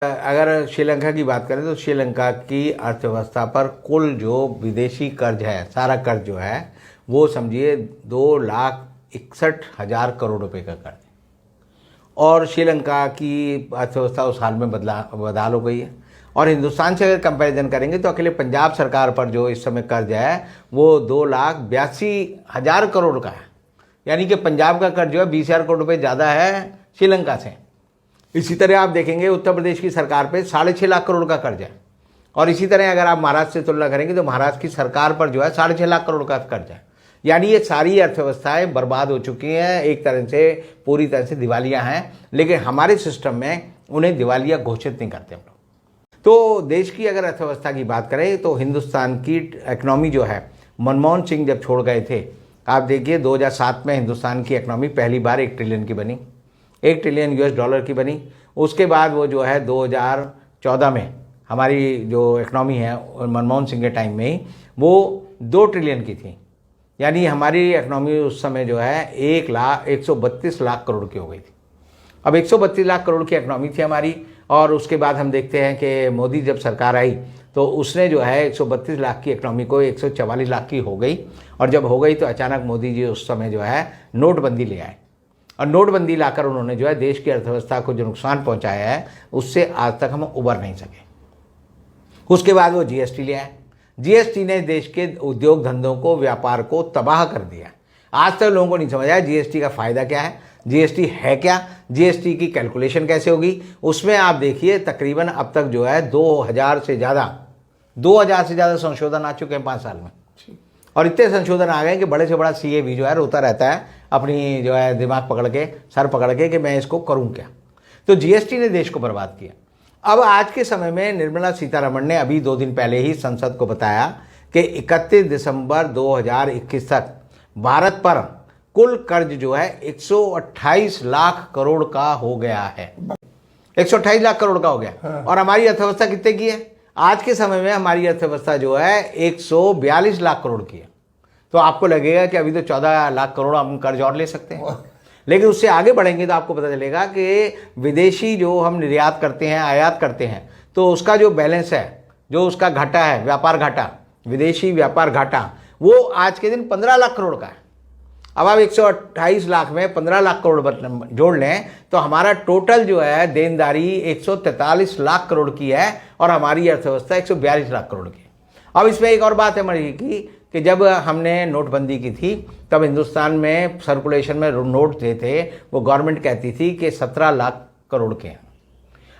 अगर श्रीलंका की बात करें तो श्रीलंका की अर्थव्यवस्था पर कुल जो विदेशी कर्ज है, सारा कर्ज जो है वो समझिए 2,61,000 करोड़ रुपए का कर्ज है। और श्रीलंका की अर्थव्यवस्था उस हाल में बदहाल हो गई है। और हिंदुस्तान से अगर कंपैरिजन करेंगे तो अकेले पंजाब सरकार पर जो इस समय कर्ज है वो 2,82,000 करोड़ का है। यानी कि पंजाब का कर्ज जो है 20,000 करोड़ रुपये ज़्यादा है श्रीलंका से। इसी तरह आप देखेंगे उत्तर प्रदेश की सरकार पे 6.5 लाख करोड़ का कर्ज है। और इसी तरह अगर आप महाराष्ट्र से तुलना करेंगे तो महाराष्ट्र की सरकार पर जो है 6.5 लाख करोड़ का कर्ज है। यानी ये सारी अर्थव्यवस्थाएं बर्बाद हो चुकी हैं, एक तरह से पूरी तरह से दिवालिया हैं, लेकिन हमारे सिस्टम में उन्हें दिवालिया घोषित नहीं करते हम लोग। तो देश की अगर अर्थव्यवस्था की बात करें तो हिंदुस्तान की इकनॉमी जो है मनमोहन सिंह जब छोड़ गए थे, आप देखिए 2007 में हिंदुस्तान की इकनॉमी पहली बार 1 ट्रिलियन की बनी, 1 ट्रिलियन US डॉलर की बनी। उसके बाद वो जो है 2014 में हमारी जो इकनॉमी है मनमोहन सिंह के टाइम में ही वो 2 ट्रिलियन की थी। यानी हमारी इकनॉमी उस समय जो है 132 लाख करोड़ की हो गई थी। अब 132 लाख करोड़ की इकनॉमी थी हमारी। और उसके बाद हम देखते हैं कि मोदी जब सरकार आई तो उसने जो है 132 लाख की इकनॉमी को 144 लाख की हो गई। और जब हो गई तो अचानक मोदी जी उस समय जो है नोटबंदी ले आए। और नोटबंदी लाकर उन्होंने जो है देश की अर्थव्यवस्था को जो नुकसान पहुंचाया है उससे आज तक हम उबर नहीं सके। उसके बाद वो GST ले आए। GST ने देश के उद्योग धंधों को, व्यापार को तबाह कर दिया। आज तक लोगों को नहीं समझ आया GST का फ़ायदा क्या है, GST है क्या, GST की कैलकुलेशन कैसे होगी। उसमें आप देखिए तकरीबन अब तक जो है 2,000 से ज़्यादा संशोधन आ चुके हैं 5 साल में। और इतने संशोधन आ गए कि बड़े से बड़ा CA भी जो है रोता रहता है अपनी जो है दिमाग पकड़ के, सर पकड़ के कि मैं इसको करूं क्या। तो GST ने देश को बर्बाद किया। अब आज के समय में निर्मला सीतारमण ने अभी 2 दिन पहले ही संसद को बताया कि 31 दिसंबर 2021 तक भारत पर कुल कर्ज जो है 128 लाख करोड़ का हो गया है। 128 लाख करोड़ का हो गया। हाँ। और हमारी अर्थव्यवस्था कितने की है? आज के समय में हमारी अर्थव्यवस्था जो है 142 लाख करोड़ की है। तो आपको लगेगा कि अभी तो 14 लाख करोड़ हम कर्ज और ले सकते हैं, लेकिन उससे आगे बढ़ेंगे तो आपको पता चलेगा कि विदेशी जो हम निर्यात करते हैं, आयात करते हैं, तो उसका जो बैलेंस है, जो उसका घाटा है, व्यापार घाटा, विदेशी व्यापार घाटा, वो आज के दिन 15 लाख करोड़ का है। अब आप 128 लाख में 15 लाख करोड़ जोड़ लें तो हमारा टोटल जो है देनदारी 143 लाख करोड़ की है और हमारी अर्थव्यवस्था 142 लाख करोड़ की है। अब इसमें एक और बात है मरी की कि जब हमने नोटबंदी की थी तब हिंदुस्तान में सर्कुलेशन में नोट जो थे वो गवर्नमेंट कहती थी कि 17 लाख करोड़ के हैं।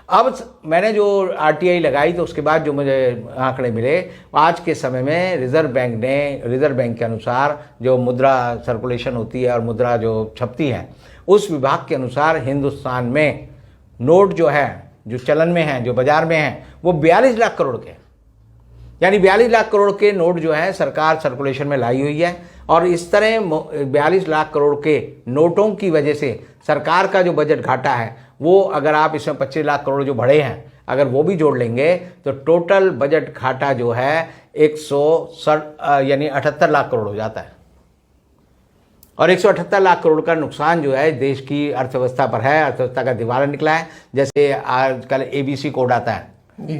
अब मैंने जो RTI लगाई तो उसके बाद जो मुझे आंकड़े मिले, आज के समय में रिजर्व बैंक के अनुसार जो मुद्रा सर्कुलेशन होती है और मुद्रा जो छपती है उस विभाग के अनुसार हिंदुस्तान में नोट जो है, जो चलन में है, जो बाजार में है, वो 42 लाख करोड़ के। यानी 42 लाख करोड़ के नोट जो है सरकार सर्कुलेशन में लाई हुई है। और इस तरह 42 लाख करोड़ के नोटों की वजह से सरकार का जो बजट घाटा है वो, अगर आप इसमें 25 लाख करोड़ जो बढ़े हैं अगर वो भी जोड़ लेंगे तो टोटल बजट घाटा जो है 78 लाख करोड़ हो जाता है। और 178 लाख करोड़ का नुकसान जो है देश की अर्थव्यवस्था पर है, अर्थव्यवस्था का दिवाला निकला है। जैसे आजकल ABC कोड आता है,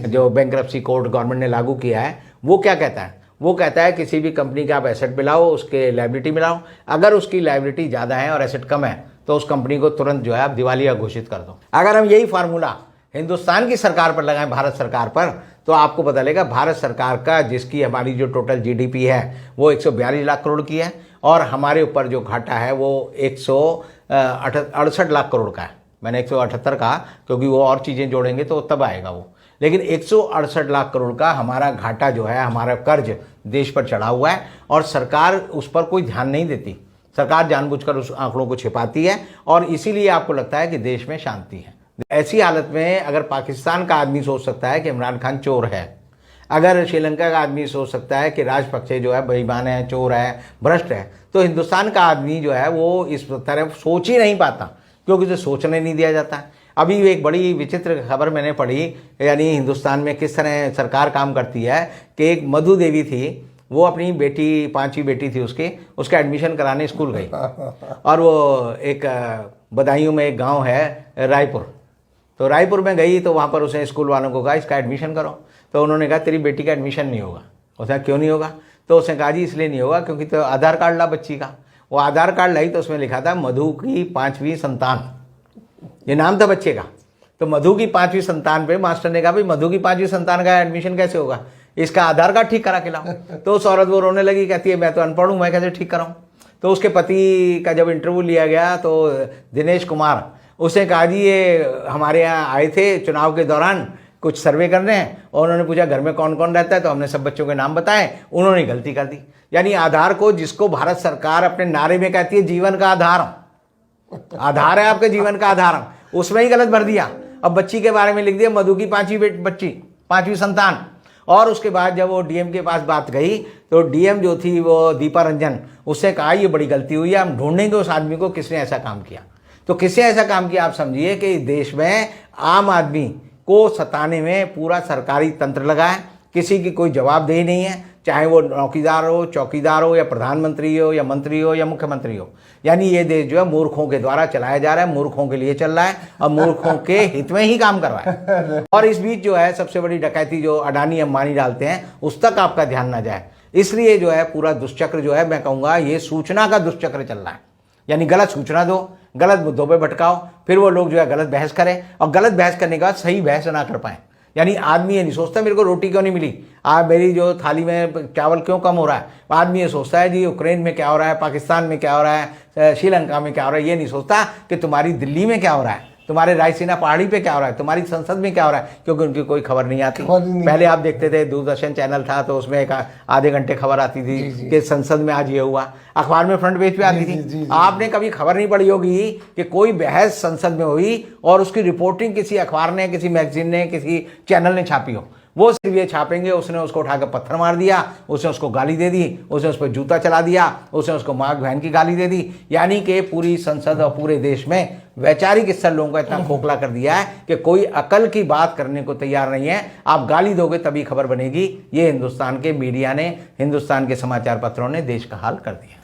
जो बैंक्रप्सी कोड गवर्नमेंट ने लागू किया है, वो क्या कहता है? वो कहता है किसी भी कंपनी का आप एसेट मिलाओ, उसके लायबिलिटी मिलाओ, अगर उसकी लायबिलिटी ज़्यादा है और एसेट कम है तो उस कंपनी को तुरंत जो है आप दिवालिया घोषित कर दो। अगर हम यही फार्मूला हिंदुस्तान की सरकार पर लगाएं, भारत सरकार पर, तो आपको पता लगेगा भारत सरकार का, जिसकी हमारी जो टोटल GDP है वो 142 लाख करोड़ की है और हमारे ऊपर जो घाटा है वो 168 लाख करोड़ का है। मैंने 178 कहा क्योंकि वो और चीज़ें जोड़ेंगे तो तब आएगा वो, लेकिन 168 लाख करोड़ का हमारा घाटा जो है, हमारा कर्ज देश पर चढ़ा हुआ है और सरकार उस पर कोई ध्यान नहीं देती। सरकार जानबूझकर उस आंकड़ों को छिपाती है और इसीलिए आपको लगता है कि देश में शांति है। ऐसी हालत में अगर पाकिस्तान का आदमी सोच सकता है कि इमरान खान चोर है, अगर श्रीलंका का आदमी सोच सकता है कि राजपक्षे जो है बेईमान है, चोर है, भ्रष्ट है, तो हिंदुस्तान का आदमी जो है वो इस तरह सोच ही नहीं पाता क्योंकि उसे सोचने नहीं दिया जाता। अभी एक बड़ी विचित्र खबर मैंने पढ़ी, यानी हिंदुस्तान में किस तरह सरकार काम करती है कि एक मधु देवी थी, वो अपनी बेटी, 5वीं बेटी थी उसके एडमिशन कराने स्कूल गई और वो एक बदायूं में एक गांव है रायपुर, तो रायपुर में गई तो वहाँ पर उसने स्कूल वालों को कहा इसका एडमिशन करो। तो उन्होंने कहा तेरी बेटी का एडमिशन नहीं होगा। उसने कहा क्यों नहीं होगा? तो उसने कहा जी इसलिए नहीं होगा क्योंकि तो आधार कार्ड ला बच्ची का। वो आधार कार्ड लाई तो उसमें लिखा था मधु की 5वीं संतान, ये नाम था बच्चे का। तो मधु की 5वीं संतान पे मास्टर ने कहा भाई मधु की 5वीं संतान का एडमिशन कैसे होगा, इसका आधार कार्ड ठीक करा के लाओ। तो उस औरत वो रोने लगी, कहती है मैं तो अनपढ़ हूँ, मैं कैसे ठीक कराऊँ। तो उसके पति का जब इंटरव्यू लिया गया तो दिनेश कुमार, उसने कहा जी ये हमारे यहाँ आए थे चुनाव के दौरान कुछ सर्वे करने हैं और उन्होंने पूछा घर में कौन कौन रहता है, तो हमने सब बच्चों के नाम बताए, उन्होंने गलती कर दी। यानी आधार को, जिसको भारत सरकार अपने नारे में कहती है जीवन का आधार, आधार है आपके जीवन का आधार, उसमें ही गलत भर दिया। अब बच्ची के बारे में लिख दिया मधु की 5वीं बच्ची, 5वीं संतान। और उसके बाद जब वो डीएम के पास बात गई तो डीएम जो थी वो दीपा रंजन, उससे कहा ये बड़ी गलती हुई है, हम ढूंढेंगे उस आदमी को किसने ऐसा काम किया। तो किसने ऐसा काम किया, आप समझिए कि देश में आम आदमी को सताने में पूरा सरकारी तंत्र लगा है, किसी की कोई जवाबदेही नहीं है, चाहे वो नौकीदार हो, चौकीदार हो, या प्रधानमंत्री हो, या मंत्री हो, या मुख्यमंत्री हो। यानी ये देश जो है मूर्खों के द्वारा चलाया जा रहा है, मूर्खों के लिए चल रहा है और मूर्खों के हित में ही काम कर रहा है। और इस बीच जो है सबसे बड़ी डकैती जो अडानी अंबानी डालते हैं उस तक आपका ध्यान ना जाए। इसलिए जो है पूरा दुष्चक्र जो है, मैं कहूँगा ये सूचना का दुष्चक्र चल रहा है। यानी गलत सूचना दो, गलत मुद्दों पे भटकाओ, फिर वो लोग जो है गलत बहस करें और गलत बहस करने के बाद सही बहस ना कर पाएं। यानी आदमी ये नहीं सोचता मेरे को रोटी क्यों नहीं मिली, मेरी जो थाली में चावल क्यों कम हो रहा है। आदमी ये सोचता है जी यूक्रेन में क्या हो रहा है, पाकिस्तान में क्या हो रहा है, श्रीलंका में क्या हो रहा है। ये नहीं सोचता कि तुम्हारी दिल्ली में क्या हो रहा है, तुम्हारे रायसीना पहाड़ी पे क्या हो रहा है, तुम्हारी संसद में क्या हो रहा है, क्योंकि उनकी कोई खबर नहीं आती। पहले आप देखते थे दूरदर्शन चैनल था तो उसमें एक आधे घंटे खबर आती थी कि संसद में आज ये हुआ, अखबार में फ्रंट पेज पे आती थी। आपने कभी खबर नहीं पढ़ी होगी कि कोई बहस संसद में हुई और उसकी रिपोर्टिंग किसी अखबार ने, किसी मैगजीन ने, किसी चैनल ने छापी हो। वो सिर्फ ये छापेंगे उसने उसको उठाकर पत्थर मार दिया, उसने उसको गाली दे दी, उसने उस पर जूता चला दिया, उसने उसको माँ बहन की गाली दे दी। यानी कि पूरी संसद और पूरे देश में वैचारिक स्तर लोगों का इतना खोखला कर दिया है कि कोई अकल की बात करने को तैयार नहीं है। आप गाली दोगे तभी खबर बनेगी। ये हिंदुस्तान के मीडिया ने, हिंदुस्तान के समाचार पत्रों ने देश का हाल कर दिया।